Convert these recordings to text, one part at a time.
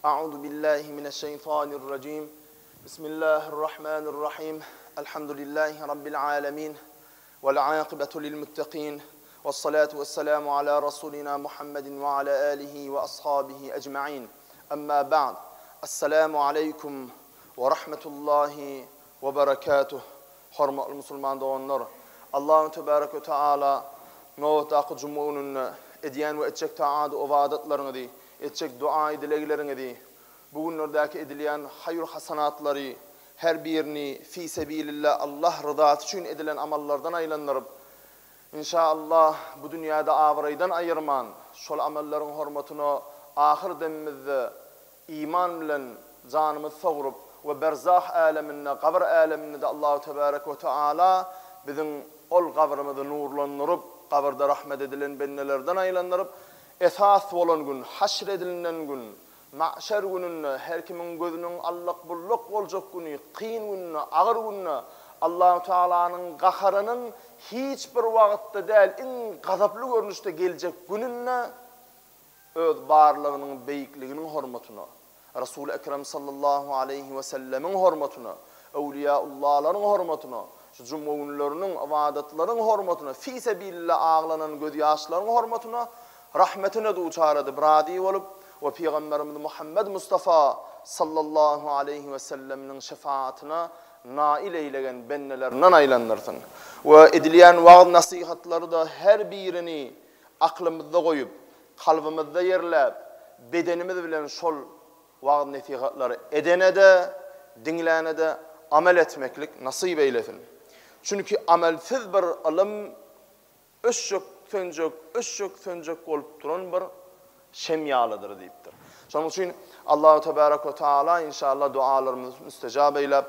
أعوذ بالله من الشيطان الرجيم بسم الله الرحمن الرحيم الحمد لله رب العالمين والعاقبة للمتقين والصلاة والسلام على رسولنا محمد وعلى آله وأصحابه أجمعين أما بعد السلام عليكم ورحمة الله وبركاته حرمة المسلمان doğanlar Allah Tebarek ve Teala no'taq cumu'nun ediyen ve etçek taat o vaadetlerini di etçek dua dileklerini di bugünlerdeki edilen hayır hasanatları her birini fi sebilillah Allah rızası için edilen amallardan aylanırıp İnşallah bu dünyada ağıraydan ayırman şol amellerin hürmetine ahir demimizde iman bilen canımız soğurup ve berzah aleminde, kabr aleminde de Allah Tebarek ve Teala bizim ol kabrımızı nurlandırıp kabrda rahmet edilen bennelerden aylanırıp esas olan gün, haşr edilen gün, mahşer gününde her kimin gözünün allak bulluk olacak günü, kıyın gününe, ağır gününe Allah-u Teala'nın qaharının hiçbir vakitte değil, en gazaplı görünüşte gelecek gününe öz varlığının beyikliğinin hürmetine, Resul-i Ekrem sallallahu aleyhi ve sellemin hürmetine, Evliyaullah'ların hürmetine, cumhurlarının, avadetlerin hürmetine, fi sebilillah ağlanan gözyaşların hürmetine, rahmetine de uçaradı, bradi olup, ve Peygamberimiz Muhammed Mustafa sallallahu aleyhi ve sellem'nin şefaatine nail eylegen bennelerinden aylanırsın. Ve edilen vaaz nasihatları da her birini aklımızda koyup, kalbimizde yerlep, bedenimiz bilen şol vaaz nasihatları edene de, dinleyene de amel etmeklik nasip eylesin. Çünkü amelsiz bir ilim öşük söncük olup duran bir şemyalıdır deyiptir. Onun için Allah-u Tebarek ve Teala inşallah dualarımız müstecab eylep,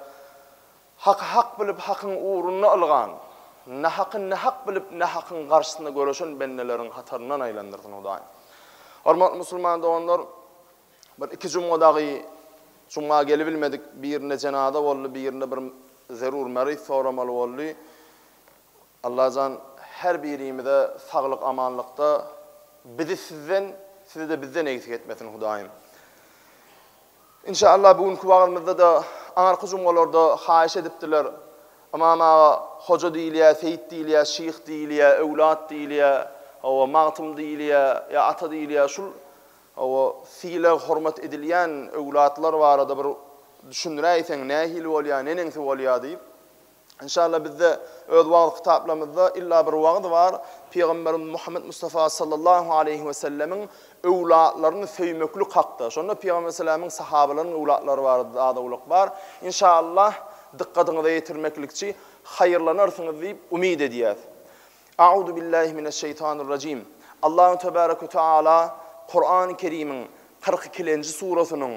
hak bilip hakkın uğrunu algan, ne hak bilip ne hakkın karşısında görüşen bennelerin hatarından aylandırsın o daim. Hormat Müslüman doğanlar, bir iki cuma gelip bilmedik, birine cenada oldu, birine bir zerur merid soramalı oldu. Allah'tan her birimize sağlık, amanlıkta bizi sizi de bizden eksik etmesin Hudaim. İnşallah bugünkü vaadimizde de anarkı cumgalarda hayiş ediptiler. Ama hoca değiliye, seyit değiliye, şeyh değiliye, evlat değiliye, mağtım değiliye, ya ata değiliye, şul fiile hürmet edilen evlatlar var da bir düşünüreysen ne hili olya, ne nengsi olya deyip. İnşallah bizde öz vaad kitaplarımızda illa bir vaad var. Peygamberimiz Muhammed Mustafa sallallahu aleyhi ve sellemin evlatlarını söymöklük hakkı. Sonra Peygamber sallamın sahabalarının evlatları var, daha da uluk var. İnşallah dikkatinize yetirmeklikçi hayırlanırsınız deyip umid ediyez. A'udhu billahi mineşşeytanirracim. Allah-u Tebarek ve Teala Kur'an-ı Kerim'in 42. surasının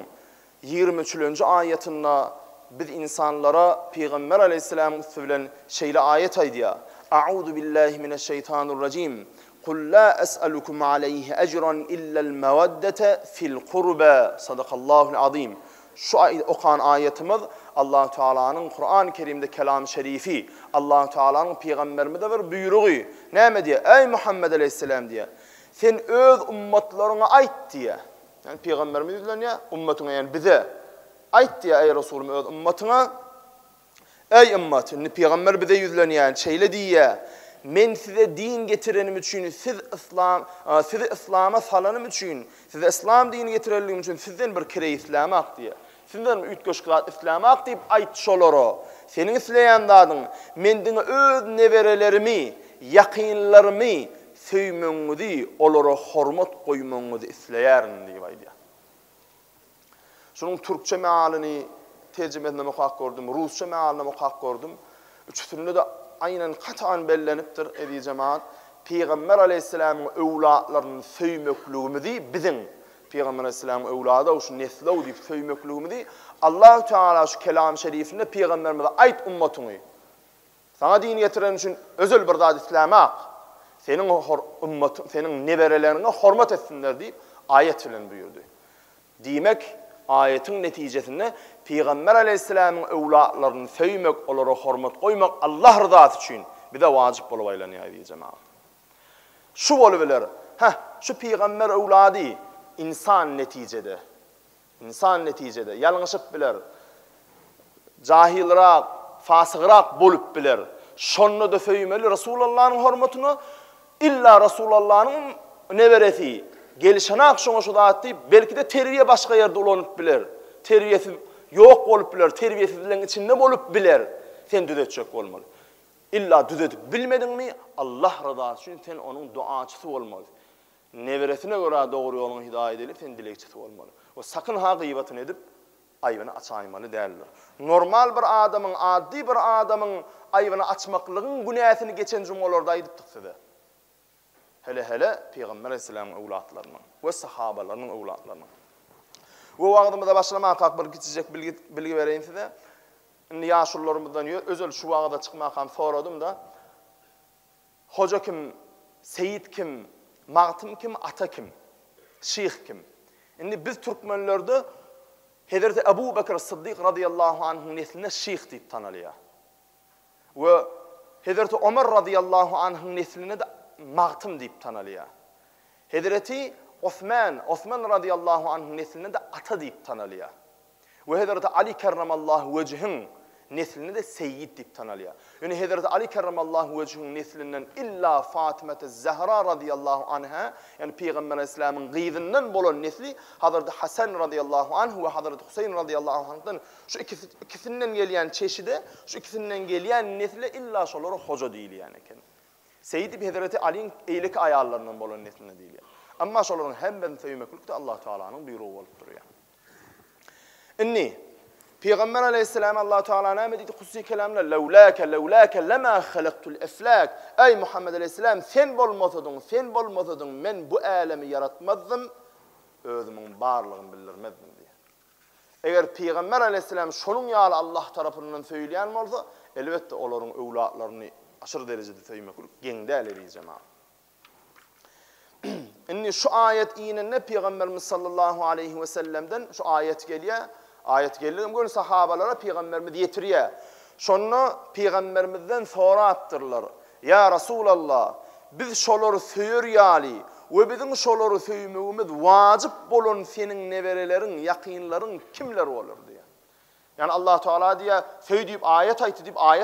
23. ayetinde biz insanlara Peygamber aleyhisselam'ın üstülen şeyle ayet aydiya. A'udhu billahi mineşşeytanirracim. Kul la es'alukum aleyhi ecran illa'l mevaddete fil kurba. Sadakallahu'l azim. Şu okan ayetimiz Allah Teala'nın Kur'an-ı Kerim'de kelam-ı şerifi, Allah Teala'nın peygamberimize bir buyruğu. Ne diye? Ey Muhammed aleyhisselam diye. Sen öz ummatlarına ait diye. Yani peygamberimiz diyor ya ummetine yani bize ait diye ey Resulüm öz ummetine. Ey ümmet, peygamber bize yüzleniyor şeyle diye. Men size din getirenim için, sizi İslam'a salanım için, size İslam dini getirelim için sizden bir kere İslam'a ak diye. Sizden bir ütköşkülat İslam'a ak deyip ait şoloro. Senin İslayandadın, mendine öz neverelerimi, yakınlarımı söymöňüzi, olara hormat goýmaňyzy isleýärin diýip aýdy. Şunun Türkçe mealini tercümesine muhak gördüm, Rusça mealini muhak gördüm. Üçüsünde de aynen katan bellenipdir edi cemaat. Peygamber aleyhisselam'ın evlatlarının söymöklüğümüzü bizim Peygamber aleyhisselam'ın evladı o şu nesli deyip söymöklüğümüzü Allah-u Teala şu kelam-ı şerifinde Peygamberimize ait ummetini sana din getiren için özel bir zat İslam'a ak. Senin neberelerine hürmet etsinler deyip ayet ile buyurdu. Demek ayetin neticesinde Peygamber aleyhisselam'ın evlatlarını söymek, onlara hürmet koymak Allah rızası için bir de vacip bolup aylanıyor diyeceğim. Şu boluveler, şu Peygamber evladı insan neticede. İnsan neticede yalňyşyp biler. Jahilrak, fasıgrak bolup biler. Şonno da söýmeli Rasulullah'ın hormatyny illa Rasulullah'ın neberesi. Gelişanak şoňa şu zatdy belki de terbiye başga ýerde ulanyp biler. Terbiyesi yok bolup biler, terbiyesizliğin içinde bolup biler. Sen düzetjek bolmaly. İlla düzetip bilmedinmi Allah rızası üçin sen onun duaçysy bolmaly. Neberesine göre doğru yoluna hidayet edip sen dilekçisi bolmaly. O sakın ha gıybatını edip ayıbını açaymalı değerler. Normal bir adamın, addi bir adamın ayıbını açmaklığın günahını geçen cümlelarda ayıp tıksıdı. Hele Peygamber Aleyhisselam'ın evlatlarının ve sahabalarının evlatlarının. Bu vaqtımızda başlamak bir kiçicek bilgi vereyim size. Yaşullarımızdan özel şu vaqda çıkmakam soradım da hoca kim, seyit kim, mağtım kim, ata kim, şeyh kim? Şimdi biz Türkmenlerde Hazreti Ebu Bekir Sıddık radıyallahu anh'ın nesline şeyh deyip tanılıyor. Ve Hazreti Ömer radıyallahu anh'ın nesline de mağtım deyip tanılıyor. Hazreti Osman radıyallahu anh'ın nesline de ata deyip tanılıyor. Ve Hazreti Ali kerramallahu vecih'in nesline de seyyid deyip tanılıyor. Yani Hazreti Ali kerramallahu vecih'in neslinden illa Fatimete Zahra radıyallahu anha, yani Peygamber Aleyhisselam'ın gıydinden bolan nesli Hazreti Hasan radıyallahu anh ve Hazreti Hüseyin radıyallahu anh'dan şu ikisinden gelen çeşidi, şu ikisinden gelen nesli illa şoları hoca değil yani. Seyyid Hazreti Ali'nin eylik ayarlarından bolan nesline değil yani. Amma şoların hem ben sevmeklikte Allah Teala'nın buyruğu olup duruyor. İnni Peygamber Aleyhisselam Allah Teala ne dedi kutsî kelamla levlâke lema halaktul eflak. Ey Muhammed Aleyhisselam sen bolmasadyň men bu alemi yaratmazdım. Özümün barlığını bildirmezdim diye. Eğer Peygamber Aleyhisselam şonun ýaly Allah tarapyndan söýleýän bolsa, elbetde olaryň öwlatlaryny aşırı derecede söýmeklik geň däl cemaat. İnni şu ayet ýene Peygamberimiz sallallahu aleyhi ve sellem'den şu ayet geliyor. Ayet geliyor. Bugün sahabalara Peygamberimiz getiriyor. Şonu Peygamberimizden sonra attırlar. Ya Resulallah, biz şolary söýür ýaly we bizim şolary söýmegimiz wajyp bolan senin neberelerin, yakynlaryň kimler bolar diye. Yani Allah Teala diye söýdüp ayet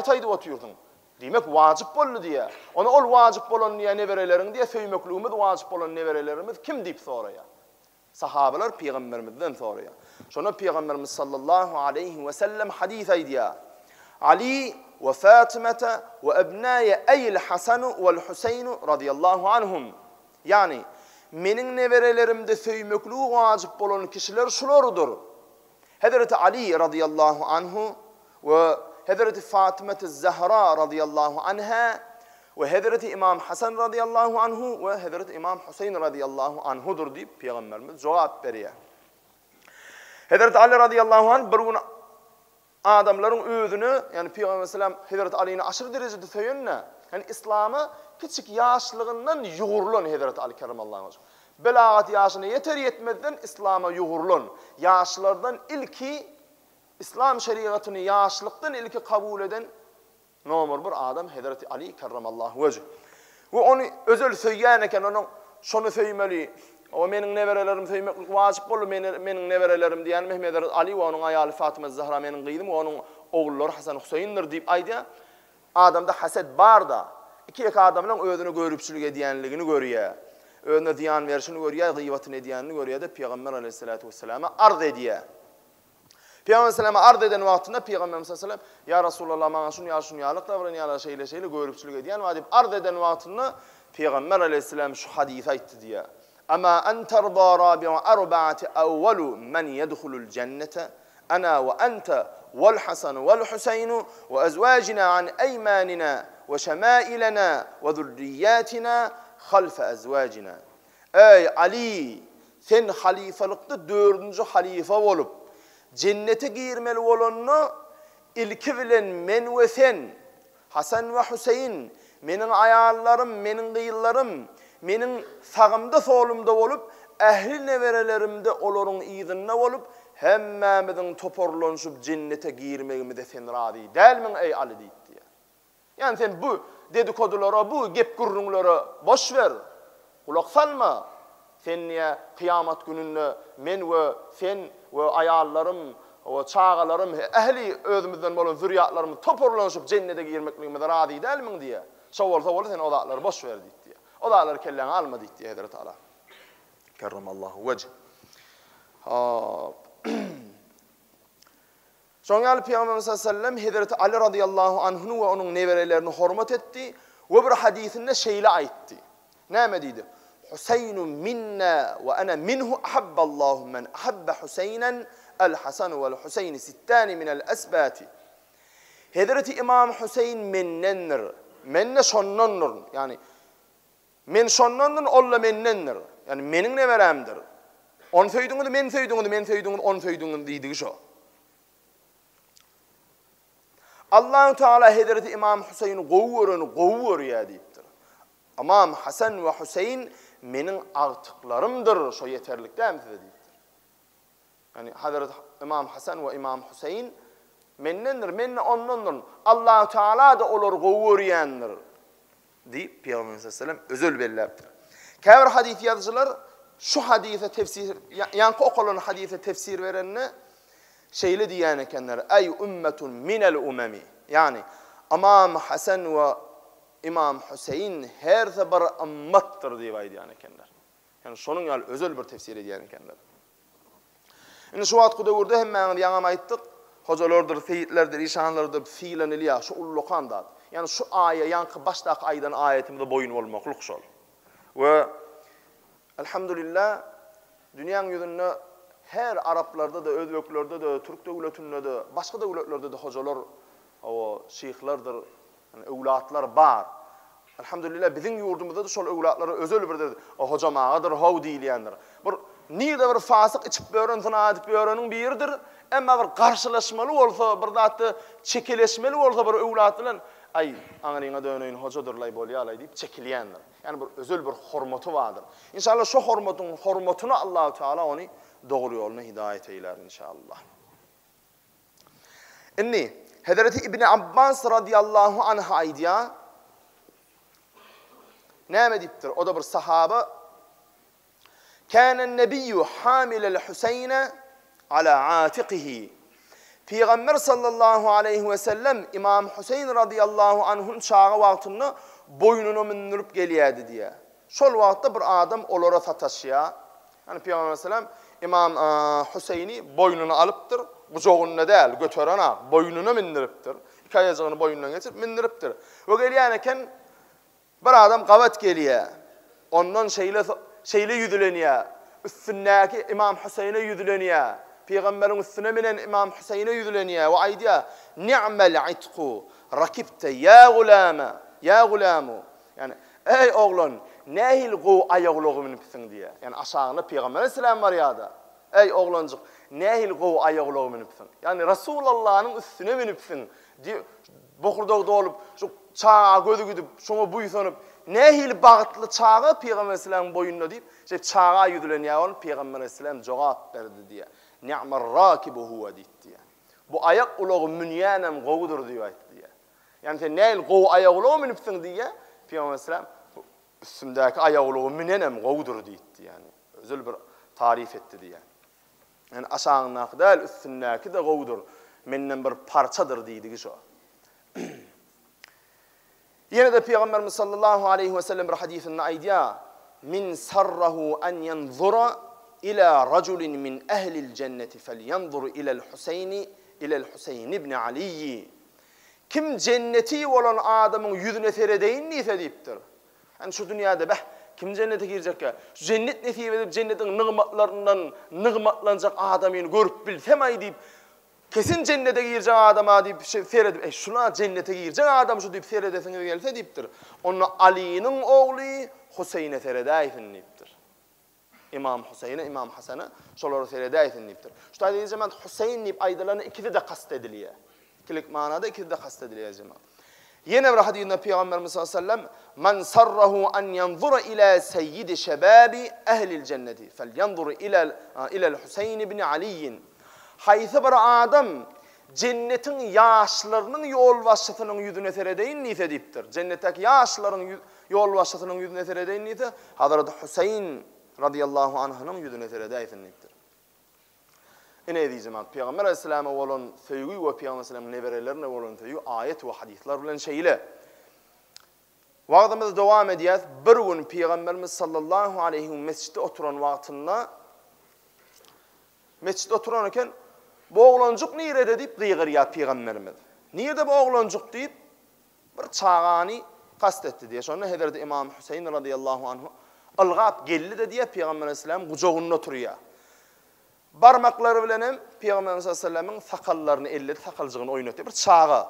aýdy oturýardyň. Demek wajyp boldy diye. Ona ol wajyp bolan neberelerin diye söýmekligimiz wajyp bolan neberelerimiz kim diýip soraýar? Sahabalar Peygamberimizden soruyor. Şonu Peygamberimiz sallallahu aleyhi ve sellem hadis aydiya. Ali ve Fatimete ve ebnâye eyl Hasan ve Hüseyin radıyallahu anhum. Yani menin neberelerimde söýmekliği wajyp bolan kişiler şulardyr. Hazreti Ali radıyallahu anhu ve Hazreti Fatimete Zahra radıyallahu anha ve Hazreti İmam Hasan radıyallahu anhu ve Hazreti İmam Hüseyin radıyallahu anhudur deyip Peygamberimiz cevap veriyor. Hazreti Ali radıyallahu anh bir gün adamların özünü, yani Peygamber sallam Hazreti Ali'ni aşırı derecede söýenne, yani İslam'ı küçük yaşlığından yuğurlan Hazreti Ali kerramallahu anh. Belagat yaşına yeter yetmeden İslam'a yuğurlan. Yaşlardan ilki İslam şeriatını yaşlıktan ilki kabul eden nomor bir adam Hazreti Ali kerramallahu vecih. Ve onu özel söýýän eken onun şonu söýmeli. O menin neberelerim söýmeklik wajyp boldy menin neberelerim diýen Mehmet Ali we onun aýaly Fatıma Zahra menin gydym we onun oğullary Hasan Hüseyindir diýip aýdy. Adamda haset bar da. İki adamyň özüni görüpçülük edýänligini görýär. Özüne ziýan berişini görýär, gıybatyny edýänini görýär de Peygamber Aleyhissalatu vesselam'a arz edýär. Peygamber Aleyhisselam'a arz eden wagtynda Peygamber Aleyhisselam ya Resulullah maňa şunu ýalyk davran ýa-da şeýle görüpçülük edýän we diýip arz eden wagtynda Peygamber Aleyhisselam şu hadis aýtdy diýär. Ama en terda rabi'u arba'ati awwalu men yedhulul cennete ana ve ente vel Hasan vel Hüseyin ve azwajina an eymanina ve şemailina ve zurriyatina halfe azwajina. Ey Ali, sen halifelikde dördüncü halife olup cennete girmeli olanını ilki bilen men ve sen Hasan ve Hüseyin menin ayarlarım, menin gıyıllarım menin sağımda solumda olup ehli neverelerimde olorun izinne olup hemmemizin toparlanışıp cennete girmegimizde sen radi delmin ey Ali deyip. Yani sen bu dedikodulara, bu gep gurrunlara boş ver. Kulak salma. Sen niye kıyamet gününde men ve sen ve ayallarım ve çağalarım ehli özümüzden bolan zürriyatlarım toparlanıp cennete girmekliğimize razı değilmin diye. Şol sen odaları boş ver diye. Odaları kellen alma diye Hazreti Teala. Kerramallahu vecih. Sonra Peygamberimiz sallallahu aleyhi ve sellem Hazreti Ali radıyallahu anh'unu ve onun neverelerini hürmet etti ve bir hadisinde şeyle aytti. Ne dedi? Hüseynun minna ve ana minhu ahabballahu men ahabba Hüseynen el-Hasan vel Hüseyn sittani min el-esbati. Hazreti İmam Hüseyin mennendir. Menne şonnandır. Yani men şonnandır, olla mennendir. Yani menin neveremdir. On söydüğünü men söydüğünü, men söydüğünü on söydüğünü deydi şu. Allah Teala Hazreti İmam Hüseyin'i qovur ya deyiptir. İmam Hasan ve Hüseyin menin artıklarımdır, şu yeterlikten size deyiptir. Yani Hazreti İmam Hasan ve İmam Hüseyin mennendir, menne onnandır. Allah Teala da olur qovur yandır. Deyip Peygamberimiz sallallahu aleyhi ve sellem özül belirttir. Kâver hadis yazıcılar şu hadise tefsir, yankı okulun hadise tefsir verenine şeyle diyen ekenler, ey ümmetun minel umemi. Yani İmam Hasan ve İmam Hüseyin her sefer ümmettir diyen ekenler. Yani şunun yani özel bir tefsir ediyen ekenler. Yani şu vaat kuda vurdu hemen yanıma ayttık. Hocalardır, seyitlerdir, işanlardır, fiileniliya, şu ullukan da. Yani şu aya, yankı baştaki aydan ayetimde boyun olmakluk şol. Ve elhamdülillah dünyanın yüzünde her Araplarda da, Özbeklerde de, Türk devletinde de, başka devletlerde de hocalar, o şeyhlerdir, yani evlatlar var. Elhamdülillah bizim yurdumuzda da şol evlatlara özel bir o hocam ağadır, hav deyilyendir. Bir nirde bir fasık içip bören, zina edip börenin bir yerdir. Ama bir karşılaşmalı olsa, bir datı çekileşmeli olsa bir evlatla ay anarına dönüyün hocadırlay bolyalay deyip çekilyendir. Yani bir özel bir hurmatu vardır. İnşallah şu hurmatunu Allah-u Teala onu doğru yoluna hidayet eyler inşallah. İnni Hazreti İbni Abbas radıyallahu anh aydiya ne deyiptir? O da bir sahaba. Kânen nebiyyü hamilel Hüseyne ala atiqihi. Peygamber sallallahu aleyhi ve sellem İmam Hüseyin radıyallahu anh'ın çağı vaktında boynunu mindirip geliyedi diye. Şol vakitte bir adam olara sataşıya. Yani Peygamber sallallahu İmam Hüseyin'i boynunu alıptır. Kucağına değil, götürene boynunu mindiriptir. İki ayacağını boynundan geçirip mindiriptir. O geliyken bir adam kavat geliyor. Ondan şeyle yüzüleniyor. Üstündeki İmam Hüseyin'e yüzüleniyor. Peygamberin üstüne binen İmam Hüseyin'e yüzüleniyor. Ve aydiya ni'mel itku rakipte ya gulama ya gulamu. Yani ey oğlum nehil qo ayaqlığı minipsin diye. Yani aşağında Peygamber Aleyhisselam var ya da. Ey oğlancık nehil qo ayaqlığı minipsin. Yani Resulullah'ın üstüne minipsin. Bokurda olup şu çağa gözü gidip şunu buysanıp nehil bağıtlı çağı Peygamber Aleyhisselam'ın boyununa deyip işte çağa yüzüleniyor. Peygamber Aleyhisselam cevap verdi diye. Ni'mar rakibu huve diye. Bu ayak uluğu münyanem qoğudur diye. Yani sen nehil qo ayaqlığı minipsin diye Peygamber Aleyhisselam üstümdeki ayağılığı münenem qoğudur deyildi yani. Özel bir tarif etti diye. Yani aşağındaki değil, üstündeki de qoğudur. Menden bir parçadır deyildi ki o. Yine de Peygamberimiz sallallahu aleyhi ve sellem bir hadisinde aydiya min sarrahu en yanzura ila raculin min ehlil cenneti fel yanzur ilel Hüseyin ibn Ali'yi. Kim cenneti olan adamın yüzüne seyredeyin neyse deyiptir. Yani şu dünyada kim cennete girecek ya? Şu cennet nesip edip cennetin nığmatlarından nığmatlanacak adamını görüp bilsem ay deyip kesin cennete girecek adama deyip seyredip şuna cennete girecek adam şu deyip seyredesine gelse deyiptir. Onu Ali'nin oğlu Hüseyin'e seyredeysin deyiptir. İmam Hüseyin'e, İmam Hasan'a şoları seyredeysin deyiptir. Şu da dediği zaman Hüseyin deyip aydalarını ikisi de kastediliyor. İkilik manada ikisi de kastediliyor zaman. Yine bir hadisinde Peygamberimiz sallallahu aleyhi ve sellem men sarrahu en yanzura ila seyyidi şebabi ehlil cenneti fel yanzur ila'l Hüseyin ibn Ali'yin. Hayse bir adam cennetin yaşlarının yol başçısının yüzüne seyredeyin neyse deyiptir. Cennetteki yaşların yol başçısının yüzüne seyredeyin neyse Hazreti Hüseyin radıyallahu anh'ın yüzüne seyredeyin deyiptir. Ne diyeceğim? Peygamber Aleyhisselam'a olan söygü ve Peygamber Aleyhisselam'ın neberelerine olan söygü ayet ve hadisler bilen şeyle. Vaqtımızda devam ediyaz. Bir gün Peygamberimiz sallallahu aleyhi ve sellem mescitte oturan vaktinde mescitte oturanken bu oğlancık nerede deyip gıygırıyat Peygamberimiz. Nerede bu oğlancık deyip bir çağani kastetti diye. Sonra Hazreti İmam Hüseyin radıyallahu anhu algap geldi de diye Peygamber Aleyhisselam kucağında oturuyor. Barmakları bilenem Peygamber Aleyhisselam'ın sakallarını elledi, sakalcığını oynattı. Bir çağı.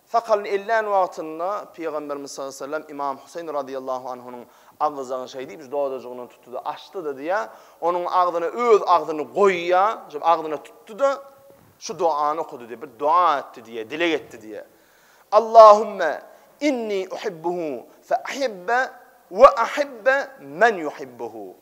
Sakalını ellen vaktinde Peygamberimiz sallallahu aleyhi ve sellem İmam Hüseyin radıyallahu anhu'nun ağzını şey deyip doğdacığını tuttu da açtı da diye onun ağzını öz ağzını koyuya, ağzını tuttu da şu duanı okudu diye bir dua etti diye, dile etti diye. Allahümme inni uhibbuhu fe ahibbe ve ahibbe men yuhibbuhu.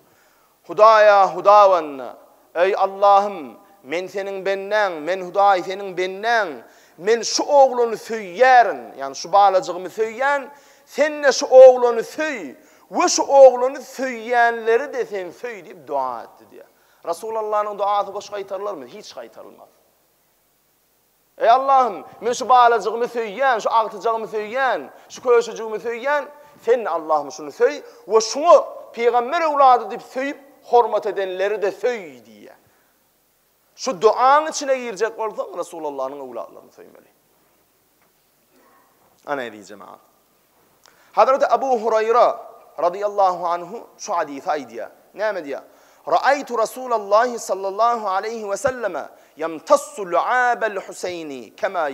Hudaya hudavanna. Ey Allah'ım men senin benden, men Huday senin benden. Men şu oğlunu söylerin, yani şu balacığımı söyleyen, sen de şu oğlunu söy ve şu oğlunu söyleyenleri de sen söy deyip dua etti diye. Resulullah'ın duası boş kaytarılır mı? Hiç kaytarılmaz. Ey Allah'ım, men şu balacığımı söyleyen, şu ağıtıcığımı söyleyen, şu köşücüğümü söyleyen, sen Allah'ım şunu söy ve şunu peygamber evladı deyip söyüp hürmet edenleri de söy diye. Şu duanın içine girecek olsak Resulullah'ın evlatlarını söylemeli. Ana diyeceğim abi. Hazreti Ebu Hureyre radıyallahu anhu şu hadisi aydiya. Ne diyor? Ra'aytu Resulullah sallallahu aleyhi ve selleme yemtassu lu'abel Hüseyni kema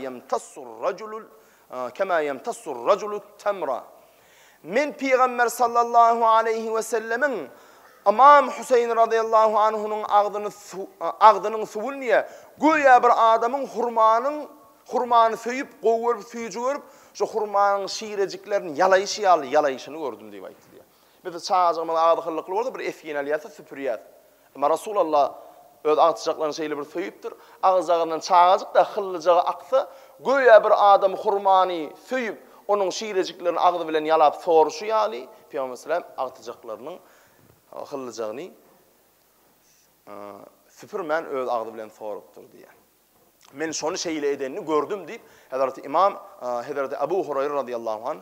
yemtassu raculu temra. Men Peygamber sallallahu aleyhi ve sellemin İmam Hüseyin radıyallahu anhu'nun ağzının suvul niye? Güya bir adamın hurmanı söyüp, qoğurup, suyucuğurup, şu hurmanın şiireciklerini yalayışını gördüm diye ayıttı diye. Bir de çağacağımın ağdıqıllıqlı orada bir efyin aliyatı, süpüriyat. Ama Resulullah öz ağıtacaklarının şeyle bir söyüptür. Ağızağından çağacık da hıllıcağı aksa, güya bir adam hurmanı söyüp, onun şiireciklerini ağzı bilen yalap soruşu yali, Peygamber sallam ağıtacaklarının hıllıcağını süpürmen öz ağzı bilen soruptur diye. Men şonu şeyle edenini gördüm deyip Hazreti Ebu Hureyre radıyallahu anh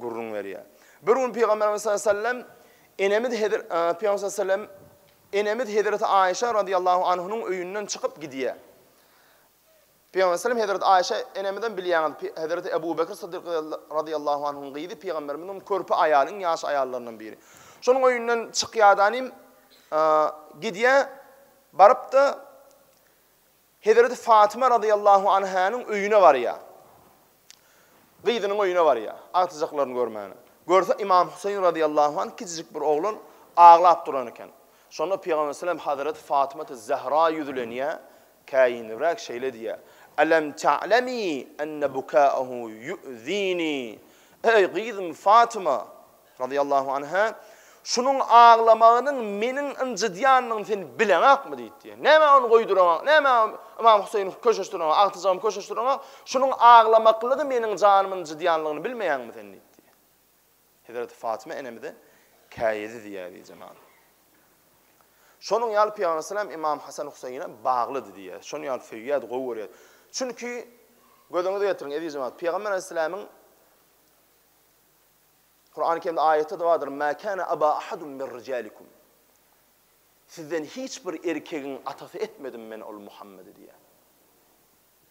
gurrun veriyor. Bir gün Peygamberimiz sallallahu aleyhi ve sellem enemiz Hazreti Ayşe radıyallahu anh'ın öyünden çıkıp gidiyor. Peygamber sallallahu aleyhi ve sellem Hazreti Ayşe enemiden biliyan Hazreti Ebu Bekir Sıddık radıyallahu anh'ın gıydı Peygamberimizin körpü ayalın yaş ayallarından biri. Şunun öyünden çıkıyadanim gidiyor barıp da Hazreti Fatıma radıyallahu anh'ın öyüne var ya. Gıydının öyüne var ya. Ağıtacaklarını görmeyene. Görse İmam Hüseyin radıyallahu anh küçücük bir oğlun ağlayıp duranıken. Sonra Peygamber sallam Hazreti Fatıma Zehra yüzüleniye kayinirek şeyle diye. Elem ta'lemi enne bukâehu yu'zini. Ey gıydım Fatıma radıyallahu anh'a şunun ağlamağının menin incıdiyanının seni bilemek mi deyip diye. Neme onu koydurama, neme İmam Hüseyin'i köşeştirama, ağıtıcağımı köşeştirama, şunun ağlamaklığı menin canımın incıdiyanlığını bilmeyen mi seni deyip diye. Hazreti Fatıma enemi de kayedi diye diyeceğim abi. Şunun yal Peygamber sallam İmam Hasan Hüseyin'e bağlıdı diye. Şunun yal feyyad, qovuriyad. Çünkü gözünüzü getirin edeceğim abi. Peygamber Aleyhisselam'ın Kur'an-ı Kerim'de ayette de vardır. مَا كَانَ أَبَا أَحَدٌ مِنْ رِجَالِكُمْ Sizden hiçbir erkeğin atası etmedim ben ol Muhammed'i diye.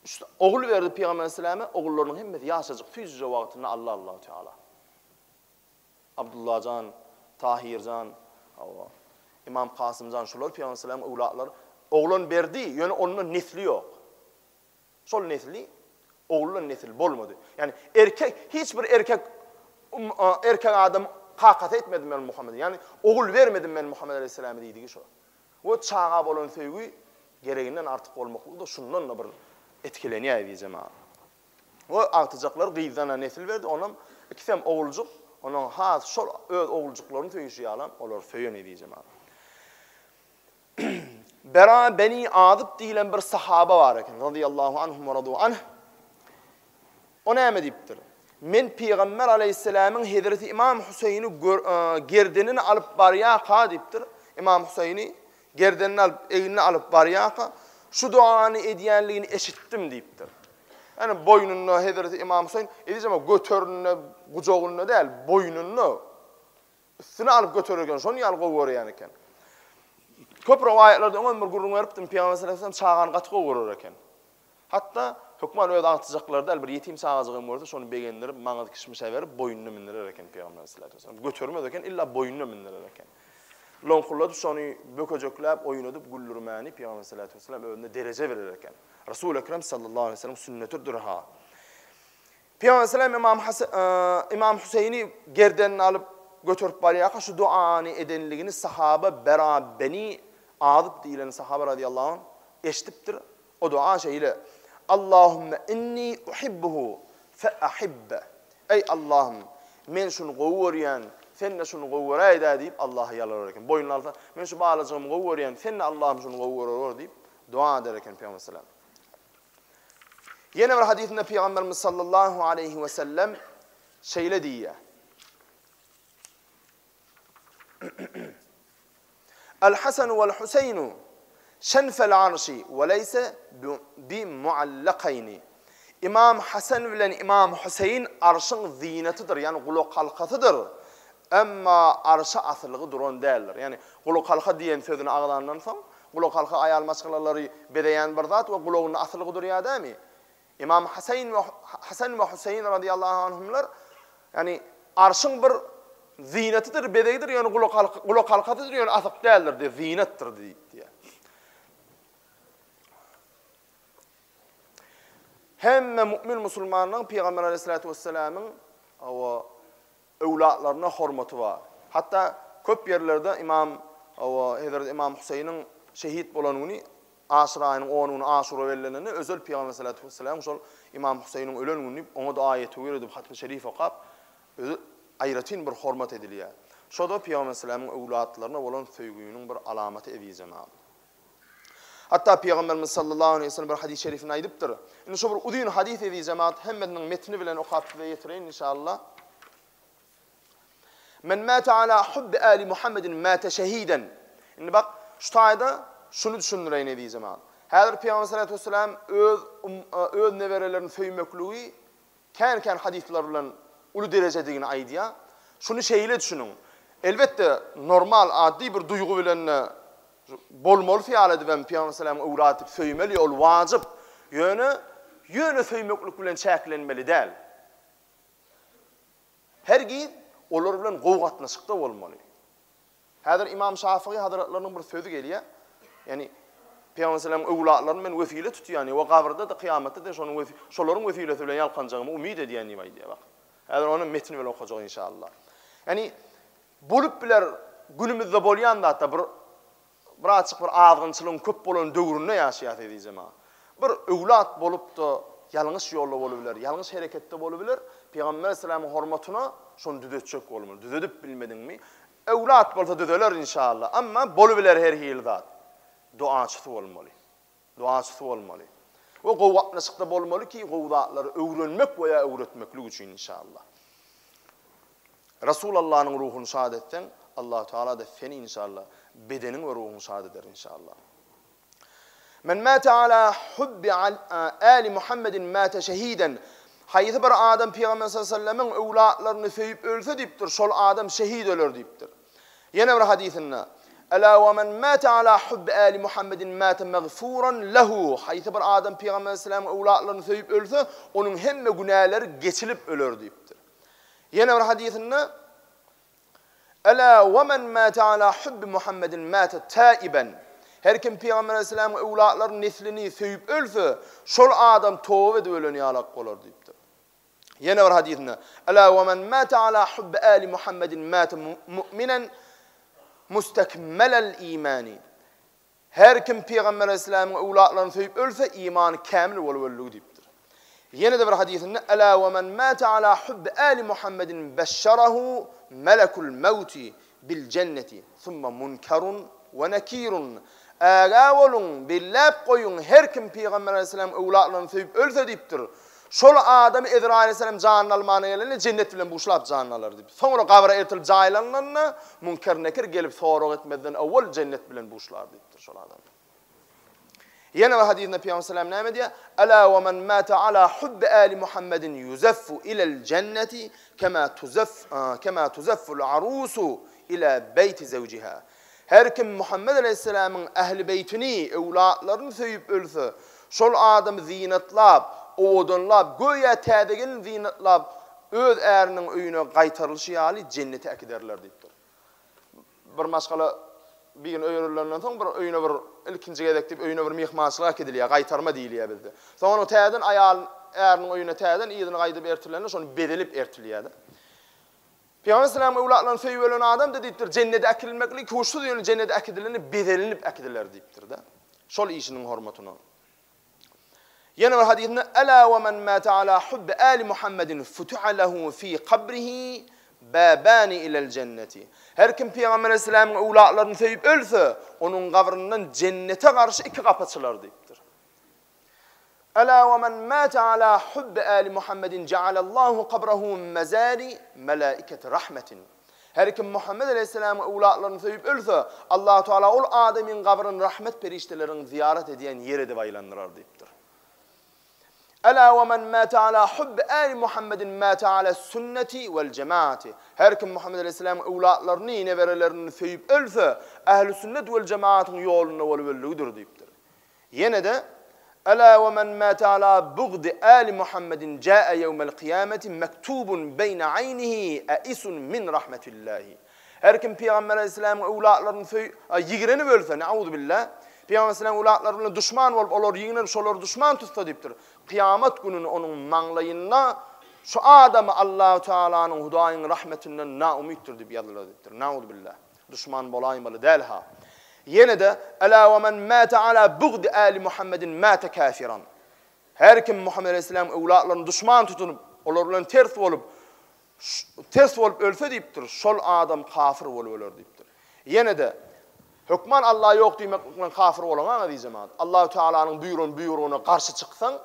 İşte oğul verdi Peygamber Aleyhisselam'a, oğullarının hemmeti yaşayacak füzce vaktinde Allah Teala. Abdullah Can, Tahir Can, İmam Kasım Can, şular Peygamber Aleyhisselam'ın oğulları. Oğlun verdi, yani onun nesli yok. Sol nesli, oğlunun nesli bolmadı. Yani hiçbir erkek adam hakat etmedim ben Muhammed'e. Yani oğul vermedim ben Muhammed Aleyhisselam'a deydi ki şu. O çağa olan sevgi gereğinden artık olmaklığı da şundan da bir etkileniyor diyeceğim abi. O artacaklar gıyzdana nesil verdi. Onun ikisem oğulcuk, onun öz oğulcuklarını töyüşüyor alam. Olur söyüyor ne diyeceğim abi. Bera Beni Adib deyilen bir sahaba var eken. Radıyallahu anhum ve radu anh. O ne emediptir? Men Peygamber Aleyhisselam'ın Hazreti İmam Hüseyin'i gerdenini alıp barıya kadiptir. İmam Hüseyin'i gerdenini alıp, elini alıp baryaqa, şu duanı ediyenliğini eşittim deyiptir. Yani boynunu Hazreti İmam Hüseyin edeceğim ama götörünü, kucağını değil, boynunu üstüne alıp götürürken, şonu yalıp kovuyor eken. Köp rivayetlerde onun bir gurrun veriptim, Peygamber sallallahu aleyhi ve sellem çağan qatı kovuyor eken. Hatta hükman öyle dağıtıcaklarda bir yetim sağacağım vardı, şonu beğendirip, mağadı kişmişe verip, boynunu mindirir eken Peygamber sallallahu aleyhi ve sellem. Götürmez eken, illa boynunu mindirir eken. Lonkulladı, şonu bököcöklep, oyun edip, gullurmani, Peygamber sallallahu aleyhi ve sellem önünde derece verir eken. Resul-i Ekrem sallallahu aleyhi ve sellem sünnetidir ha. Peygamber sallallahu aleyhi ve sellem İmam Hüseyin'i gerdenini alıp götürüp baryaqa şu duanı edenligini sahaba berabeni adıp deyilen sahaba radıyallahu anh eşitiptir. O dua şeyle Allahümme inni uhibbuhu fe ahibbe. Ey Allah'ım men şunu qovuryan sen de şunu qovurayda deyip Allah'a yalvarırken boynun altına men şu bağlacağımı qovuryan sen de Allah'ım şunu qovurur deyip dua ederken Peygamber sallallahu aleyhi ve sellem. Yine bir hadisinde Peygamberimiz sallallahu aleyhi ve sellem şeyle diye El-Hasan ve'l-Hüseyin şenfel arşi ve leyse bi muallakayni. İmam Hasan ile İmam Hüseyin arşın zinetidir. Yani kulak halkatıdır. Ama arşa asılığı duran değildir. Yani kulak halka diyen sözünü ağlarından sonra kulak halka ayal maşgalaları bedeyen bir zat ve kulağının asılığı duruyor değil mi? İmam Hasan ve Hüseyin radıyallahu anhumlar yani arşın bir zinetidir, bedegidir, yani kulak halkatıdır, yani asık değildir diye, zinettir diye. Hem mümin Müslümanların Peygamber aleyhissalatu vesselam'ın evlatlarına hürmeti var. Hatta köp yerlerde İmam Hüseyin'in şehit bolanını, Aşır ayının 10'unu Aşura verilenini özel Peygamber aleyhissalatu vesselam sol İmam Hüseyin'in ölen günü ona da ayeti verildi, hatmi şerif okap, ayratin bir hürmet ediliyor. Şoda Peygamber sallallahu evlatlarına olan söygüyünün bir alameti evi cemaat. Hatta Peygamberimiz sallallahu aleyhi ve sellem bir hadis-i şerifini aydıptır. Indi şu bir uzun hadis evi cemaat hemmenin metni bilen okap ve yetirin inşallah. Men mâte alâ hubbi âli Muhammedin mâte şehîden. Indi bak şu tayda şunu düşündüreyin evi cemaat. Hazır Peygamber sallallahu aleyhi ve sellem öz neverelerin söymekliği kan hadislerle ulu derecedegini aydiya. Şunu şeyle düşünün. Elbette normal, adli bir duygu bilen bol fial edilen Peygamber sallallahu uğratıp söymeli ol vacip. Yönü söymeklik bilen çeklenmeli değil. Her gün olur bilen qovgatnaşıkta olmalı. Hazır İmam Şafii hazretlerinin bir sözü geliyor. Yani Peygamber sallallahu evlatlarını men vesile tutuyor yani. Ve kabrda da kıyamette de şonların vesilesi bilen yalqancağımı umid ediyen nima diye bak. Eğer onun metni böyle okuyacak inşallah. Yani bulup biler günümüzde bolyan da hatta bir açık bir ağırgınçılığın köp bolan dövründe yaşayat edeceğim ha. Bir evlat bolup da yanlış yolla olabilir, yanlış harekette olabilir. Peygamber sallallahu hürmetine şonu düzetecek olmalı. Düzetip bilmedin mi? Evlat bolsa düzeler inşallah. Ama bolubiler her hildat. Duaçısı olmalı. Duaçısı olmalı. O qovvatnaşıkta bolmalı ki qovdatları öğrenmek veya öğretmeklik için inşallah. Resulullah'ın ruhunu şahadetten Allah Teala da seni inşallah bedenin ve ruhunu şahad eder inşallah. Men mâte alâ hubbi âli Muhammedin mâte şehîden. Hayıtı bir adam Peygamber sallallahu aleyhi ve sellem'in evlatlarını sevip ölse deyiptir. Şol adam şehit ölür deyiptir. Yine bir hadisinde Ela ve men mâte alâ hubbi âli Muhammedin mâte mağfûran lehu. Hayıtı bir adam Peygamber sallallahu aleyhi ve sellem'in evlatlarını sevip ölse onun hemme günahları geçilip ölür deyiptir. Yine bir hadisinde Ela ve men mâte alâ hubbi Muhammedin mâte tâiben. Her kim Peygamber aleyhisselam'ın evlatlarının neslini sevip ölse şol adam tövbe de öleni alak olur deyiptir. Yine bir hadisinde Ela ve men mâte alâ hubbi âli Muhammedin mâte mu'minen mustekmelel imani. Her kim Peygamber aleyhisselam'ın evlatlarını sevip ölse imanı kamil olur deyiptir. Yine de bir hadisinde Ela ve men mâte alâ hubbi âli Muhammedin beşşerahu melekul mevti bil cenneti thumma munkarun ve nekirun. Aga olun, billab koyun, her kim Peygamber aleyhisselam evlatlarını sevip ölse deyiptir. Şol adamy Ezrail aleyhisselam janyny almana gelende cennet bilen buşlap janyny alar diýip. Soňra gabra ertilip jaýlanlanyna münker nekir gelip sorag etmeden awwal cennet bilen buşlar diýipdir şol adam. Yine bir hadisinde Peygamber sallallahu aleyhi ve sellem ne diyor? Ala ve men mata ala hubbi ali Muhammedin yuzaffu ila'l cenneti kema tuzaffu'l arusu ila beyti zawjiha. Her kim Muhammed aleyhisselam'ın ehli beytini, evlatlarını söyüp ölse, şol adam zinatlab, odunlab, göya tädegin zinatlab, öz ärinin öýüne gaýtarylşy ýaly cennete akiderler diýipdir. Bir maşgala bir gün öýrülenden soň bir öýüne bir ilkinji gedek diýip öýüne bir mehmançylyk edilýär, gaýtarma diýilýär bizde. Soňra täden aýal ärinin öýüne täden ýygyny gaýdyp ertilende şonu bedelip ertilýär. Peygamber sallallahu aleyhi ve sellem söýüp ölen adam da diýipdir, cennete akilmekli köşsüz ýöne cennete akidileni bedelenip akidiler diýipdir da. Şol işiniň hormatyny. Yine bir hadisinde ala ve men mata ala hubbi ali Muhammedin futiha lehu fi qabrihi babani ila'l cenneti. Her kim Peygamber aleyhisselam'ın evlatlarını söyüp ölse, onun kabrından cennete karşı iki kapı açılar diýipdir. Ala ve men mata ala hubbi ali Muhammedin cealallahu kabrahu mezari melaiketi rahmetin. Her kim Muhammed aleyhisselam'ın evlatlarını söyüp ölse, Allah Teala ol Adem'in kabrını rahmet periştelerini ziyaret ediyen yere de baylandırar diýipdir. Ala ve men mata ala hubbi ali Muhammedin mata ala sünneti vel cemaati. Her kim Muhammed aleyhisselam'ın evlatlarını, neverelerini söyüp ölse, ehl-i sünnet vel cemaatin yoluna velvelliğidir diýipdir. Yine de ala ve men mata ala bugdi ali Muhammedin jaa yevmel kıyameti mektubun beyne aynihi aisun min rahmetillahi. Her kim Peygamber aleyhisselam'ın evlatlarını yigireni ölse, ne'udhu billah, Peygamber sallallahu aleyhi ve sellem ulatlarına düşman olup olur yiğinler şolar düşman tutsa deyiptir. Kıyamet gününü onun manglayınla şu adamı Allah-u Teala'nın hudayin rahmetinden naumiktir deyip yazılır deyiptir. Naudu billah. Düşman bolaymalı değil ha. Yine de ela ve men mâte ala bugdi ali Muhammedin mâte kafiran. Her kim Muhammed aleyhisselam ulatlarına düşman tutunup olurlarına ters olup ölse deyiptir. Şol adam kafir olup ölür deyiptir. Yine de hükman Allah yok diýmekle kafir bolana diýjem. Allah Teala'nın buyruğuna karşı çıksan,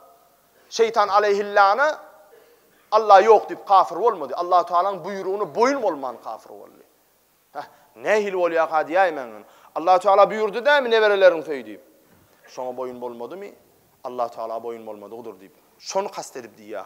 şeytan aleyhillâne Allah yok diýip kafir bolmady. Allah Teala'nın buyruğuna boyun bolman kafir boldy. Ne hil bolýar diýämen. Allah Teala buyurdu dämi neverelerin söýdüp. Şoňa boyun bolmadymy? Allah Teala boyun bolmady odur diýip. Şonu kastedip diýär.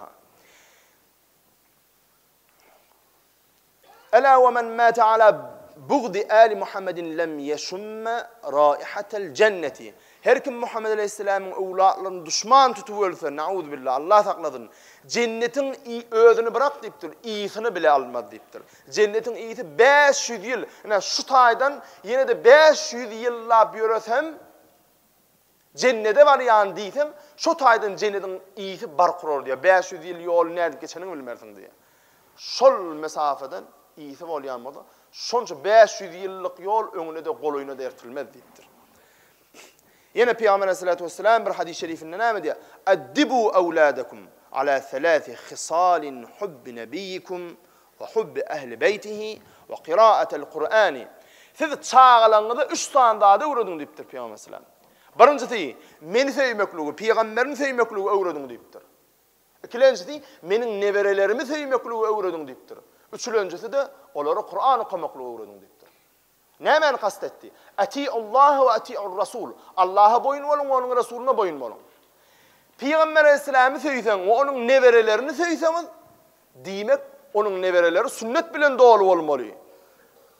Ela ve men mâte ala bugdi ali Muhammedin lem yeşumme raihatel cenneti. Her kim Muhammed aleyhisselam'ın evlatlarını düşman tutup ölse, naudhu billah, Allah sakladın. Cennetin özünü bırak deyiptir, iyisini bile almadı deyiptir. Cennetin iyisi 500 yıl. Yani şu taydan yine de 500 yılla biyöresem, cennete var yani deysem, şu taydan cennetin iyisi barkurur diye. 500 yıl yol nerede geçenin bilmersin diye. Şol mesafeden iyisi olyanmadı. Şonça 500 yıllık yol önüne de koluyuna da ertilmez deyiptir. Yine Peygamber aleyhissalatu vesselam bir hadis-i şerifinde ne diyor? Addibu evladakum ala thalâthi khisalin hubbi nebiyyikum ve hubbi ehli beytihi ve qiraatel Kur'ani. Siz çağalanıda 3 tane daha da uğradın deyiptir Peygamber aleyhissalam. Birincisi, meni sevmekluğu, Peygamberin sevmekluğu uğradın deyiptir. İkincisi, menin neverelerimi sevmekluğu uğradın deyiptir. Üçüncüsü de onları Kur'an okumakla uğradın deyiptir. Ne men kastetti? Ati'ullah ve ati'ur Rasul. Allah'a boyun olun, onun Resulüne boyun olun. Peygamber aleyhisselam'ı söylesen, onun neverelerini söyleseniz, demek onun nevereleri sünnet bilen doğru olmalı.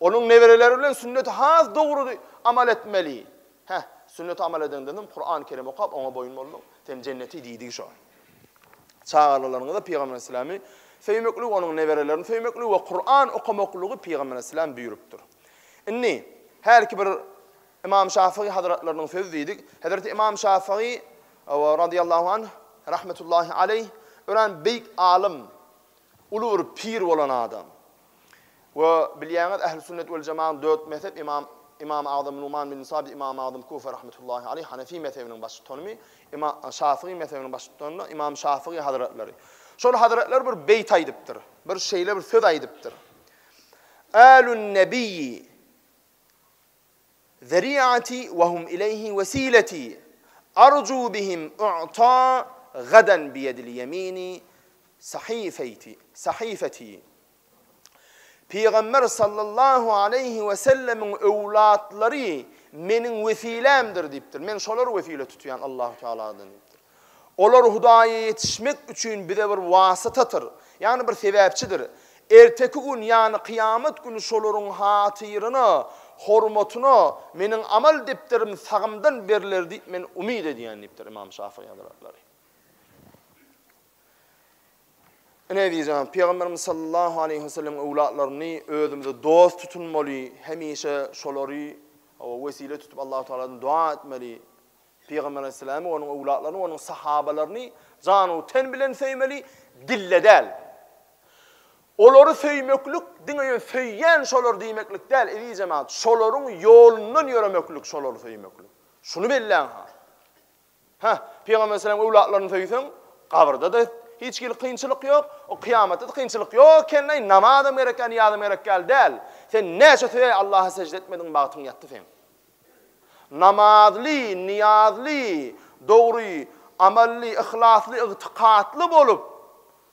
Onun nevereleri bilen sünnet haz doğru amel etmeli. Sünnet amel eden dedim, Kur'an-ı Kerim okuyup ona boyun olun. Sen cenneti deydik şu an. Çağrılarında da Peygamber aleyhisselam'ı söymekliği, onun neverelerini söymekliği ve Kur'an okumaklığı Peygamber aleyhisselam buyuruptur. İnni, her ki bir İmam Şafii Hazretlerinin sözü dedik. Hazreti İmam Şafii radıyallahu anh, rahmetullahi aleyh, ören büyük alim, ulu bir pir olan adam. Ve bilýäňiz ehl-i sünnet vel cemaat 4 mezhep İmam-ı Azam Numan bin Sabit, İmam-ı Azam Kufa rahmetullahi aleyh, Hanefi mezhebinin başçısı, Şafii mezhebinin başçısı, İmam Şafii Hazretleri. Şol Hazretler bir beyt aydıptır. Bir şeyle bir söz aydıptır. Alun nebiyyi zeri'ati ve hum ileyhi vesileti arju bihim u'ta gadan biyedil yemini sahifeti. Peygamber sallallahu aleyhi ve sellemin evlatları menin vesilemdir deyiptir. Men şolar vesile tutuyan Allahu Teala'dan deyiptir. Olar Hudaya yetişmek üçün bize bir vasıtadır. Yani bir sebepçidir. Erteki gün yani kıyamet günü şoların hatırını, hormatını menin amal depterim sağımdan beriler deyip men umid ediyen deyiptir İmam Şafii Hazretleri. Ne diyeceğim? Peygamberimiz sallallahu aleyhi ve sellem evlatlarını özümüzde dost tutunmalı, hemişe şoları vesile tutup Allah-u Teala'dan dua etmeli. Peygamber aleyhisselamı, onun evlatlarını, onun sahabalarını canı ten bilen sevmeli, dille del. Oları söymöklük, dinleyen söyyen şolar deymeklik del, evi cemaat. Şoların yolundan yürümöklük, şoları söymöklük. Şunu billen ha. Peygamber aleyhisselam evlatlarını söysen, kabrda da hiç kıyınçılık yok, o kıyamette de kıyınçılık yok. Kendine namadım gereken, niyadım gereken del. Sen neşe söyle Allah'a secde etmedin, bağıtın yattı sen. Namazlı, niyazlı, doğru, amalli, ihlaslı, itikatlı bolup,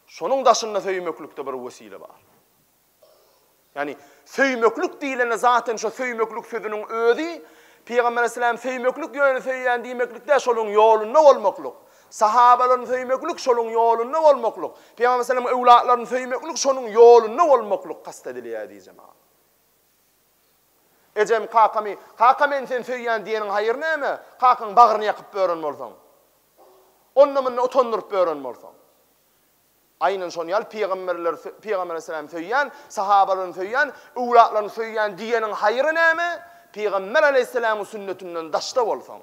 şonun daşında söymöklükte bir vesile var. Yani söymöklük dilene zaten şu söymöklük sözünün özü, Peygamber aleyhisselam söymöklük yönü söyleyen demeklikte şolun yolunda olmakluk. Sahabaların söymöklük şolun yolunda olmakluk. Peygamber aleyhisselam evlatlarının söymöklük şolun yolunda olmakluk kastediliyor diyeceğim. Ecem kakamen sen söyleyen diyenin hayır ne mi? Kakın bağrını yakıp böğrenme olsan. Onunla utanırıp böğrenme olsan. Aynen son yal Peygamber aleyhisselam söyleyen, sahabaların söyleyen, evlatların söyleyen diyenin hayır ne mi? Peygamber aleyhisselamın sünnetinden daşta olsan.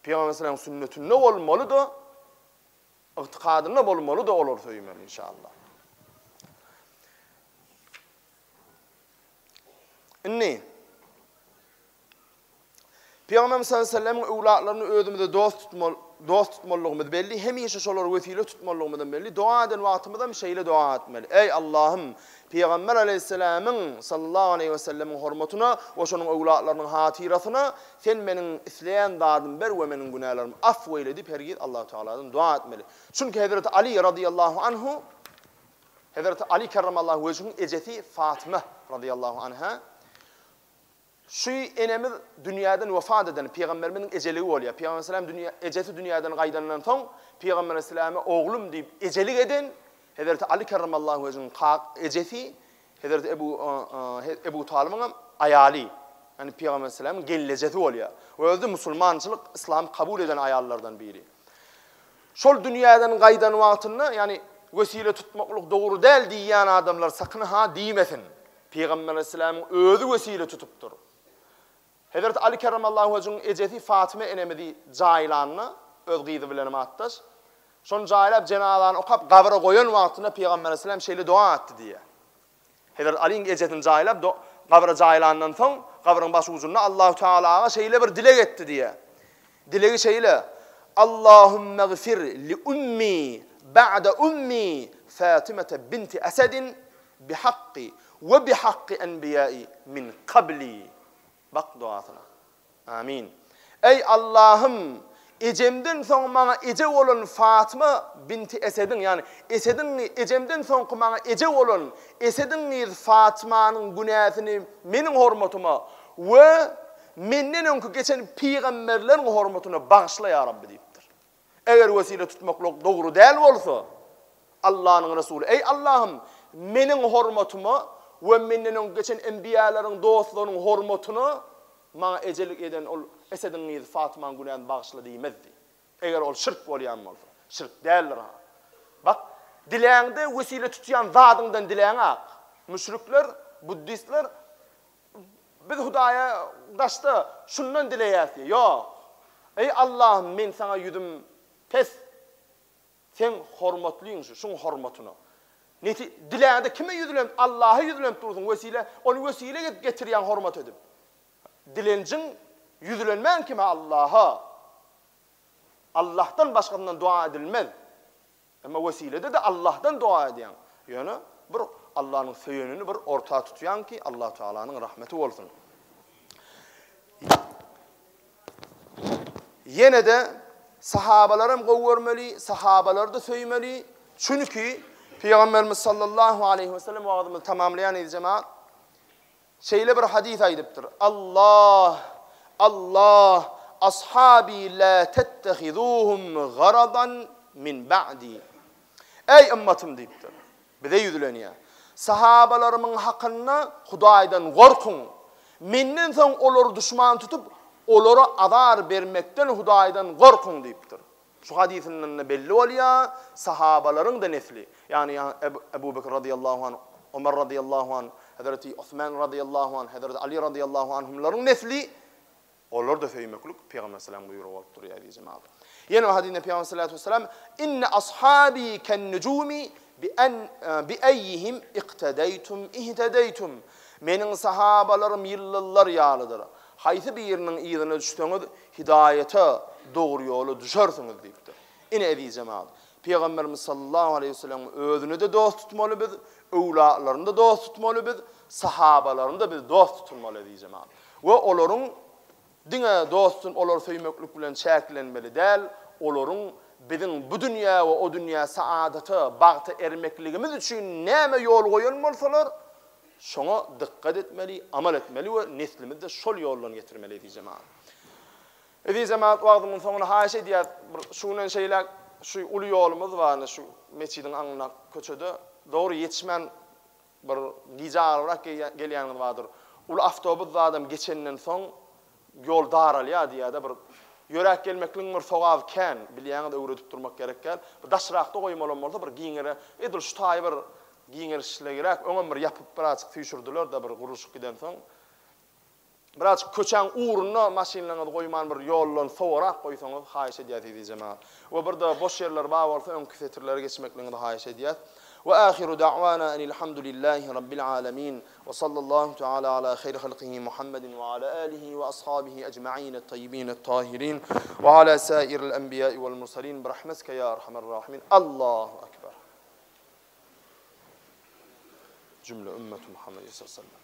Peygamber aleyhisselamın sünnetinde olmalı da, itikadında olmalı da olur söylemem inşallah. Ne? Peygamber sallallahu aleyhi ve sellem'in evlatlarını özümüzde dost tutmalığımız belli. Hemişe şolar vesile tutmalığımızdan belli. Dua eden vaktimizde bir şeyle dua etmeli. Ey Allah'ım, Peygamber aleyhisselam'ın sallallahu aleyhi ve sellem'in hürmetine ve şonun evlatlarının hatirasına sen benim isleyen dardım ber ve benim günahlarımı affeyle deyip hergit Allah-u Teala'dan dua etmeli. Çünkü Hazreti Ali radıyallahu anhu, Hazreti Ali kerramallahu vecih'in ecesi Fatıma radıyallahu anha, şu enemiz dünyadan vefat eden Peygamberimizin eceli oluyor. Peygamber aleyhisselam ecesi dünyadan kaydanından son Peygamber aleyhisselam'a oğlum deyip ecelik eden Hazreti Ali kerramallahu vecih'in ecesi Hazreti Ebu Talib'in ayali. Yani Peygamber aleyhisselam'ın geleceti oluyor. O özde Müslümançılık, İslam kabul eden ayarlardan biri. Şol dünyadan kaydan vaktinde yani vesile tutmaklık doğru değil diyen adamlar sakın ha diyemesin. Peygamber aleyhisselam'ın özü vesile tutuptur. Hazreti Ali kerramallahu vecih'in eceti Fatıma enemedi cailanına öz gıydı bilen mattaş. Şon cailab cenazanı okap kabra koyan vaktinde Peygamber aleyhisselam şeyle dua etti diye. Hazreti Ali'nin ecetin cailab kabra cailanından son kabrın başı ucunda Allah-u Teala'ya şeyle bir dilek etti diye. Dileki şeyle Allahümme gfir li ummi ba'da ummi Fatimete binti Esedin bihaqqi ve bihaqqi enbiyai min kabli. Bak duasına. Amin. Ey Allah'ım, ecemden son bana ece olan Fatıma binti Esed'in yani Esed'in ecemden son bana ece olan Esed'in Fatıma'nın günahını benim hürmetime ve menden önce geçen peygamberlerin hürmetine bağışla ya Rabbi deyiptir. Eğer vesile tutmaklık doğru değil olsa Allah'ın Resulü ey Allah'ım benim hürmetime ve menden geçen enbiyaların dostlarının hürmetine bana ecelik eden ol Esed'in Fatıma'nın günahını bağışla diyemezdi. Eğer ol şirk olayan olsa. Şirk değildir ha. Bak dileğinde vesile tutuyan zadından dileğine ak. Müşrikler, Buddistler biz Hudaya daşta şundan dileyesi. Yok. Ey Allah'ım ben sana yüzüm pes. Sen hürmetliyim şunun hürmetine. Dileğinde kime yüzülem? Allah'a yüzülem dursun vesile. Onu vesile getiriyen hürmet edip. Dilencin yüzülenmen kime Allah'a. Allah'tan başkasından dua edilmez. Ama vesilede de Allah'tan dua ediyen. Yani bir Allah'ın söyününü bir ortağa tutuyan ki Allah Teala'nın rahmeti olsun. Yine de sahabalarım gowurmeli, sahabalar da söýmeli. Çünki Peygamberimiz sallallahu aleyhi ve sellem wagtymyzy tamamlayan edi cemaat. Şeýle bir hadis aýdypdyr. Allah ashabi la tettehizuhum garadan min ba'di. Ey ümmetім diýipdir. Bize ýüzlenýär. Sahabalarymyň hakyna Hudaýdan gorkun. Menden soň olar düşman tutup, olara azar bermekden Hudaýdan gorkun diýipdir. Şu hadisinden belli bolýar, sahabalaryň da nesli. Yani Ebu Bekir radıyallahu anh, Ömer radıyallahu anh, Hazreti Osman radıyallahu anh, Hazreti Ali radıyallahu anhumlaryň nesli olar da söýmeklik Peygamber sallallahu aleyhi ve sellem buyurup durýar diýjemaat. Yine o hadisde Peygamber sallallahu aleyhi ve sellem inne ashabi ken nujumi bi ayyihim iqtadaytum ihtadaytum. Meniň sahabalarym ýyllar ýalydyr. Haýsy bir ýeriniň ýygyna düşseňiz hidayete dogry ýola düşersiňiz diýipdir. Ine diýjemaat. Peygamberimiz sallallahu aleyhi ve sellem özüni de dost tutmaly biz, öwlatlaryny da dost tutmaly biz, sahabalaryny da biz dost tutmaly diýjemaat. We olaryň dine dostun olar söýmeklik bilen çäklenmeli däl, olaryň biziň bu dünýä we o dünýä saadaty bagty ermekligimiz üçin näme ýol goýan bolsalar, şoňa dikkat etmeli, amal etmeli we neslimizde şol ýoldan getirmeli diýjemaat. Diýjemaat wagtymyň soňuna haýşe diýär, şuňdan şeýler, şu uly ýolumyz bar, şu meçidiň aňyna köçede dogry ýetişmän bir gizarak gelýänler bardyr. Ul awtobus adam geçenden soň yol daralýar diýär bir yörek gelmekliň bir sogab ken bilýäňi de öwredip durmak gerekken bir daşrakda goýmalan bolsa bir giňere edil şu taý bir giňer işlegerek öňe bir ýapyp birazjyk süýşürdiler da bir guruşyk giden soň birazjyk köçäň uğruna maşinalaryňy goýman bir ýollan sowarak goýsaňyz haýşe diýýär. We bir de boş ýerler bar bolsa öňkü setirlere geçmekliňi de haýşe diýär. وآخر دعوانا أن الحمد لله رب العالمين وصلى الله تعالى على خير خلقه محمد وعلى آله وأصحابه أجمعين الطيبين الطاهرين وعلى سائر الأنبياء والمرسلين برحمتك يا أرحم الراحمين. الله أكبر. جملة أمة محمد صلى الله عليه وسلم.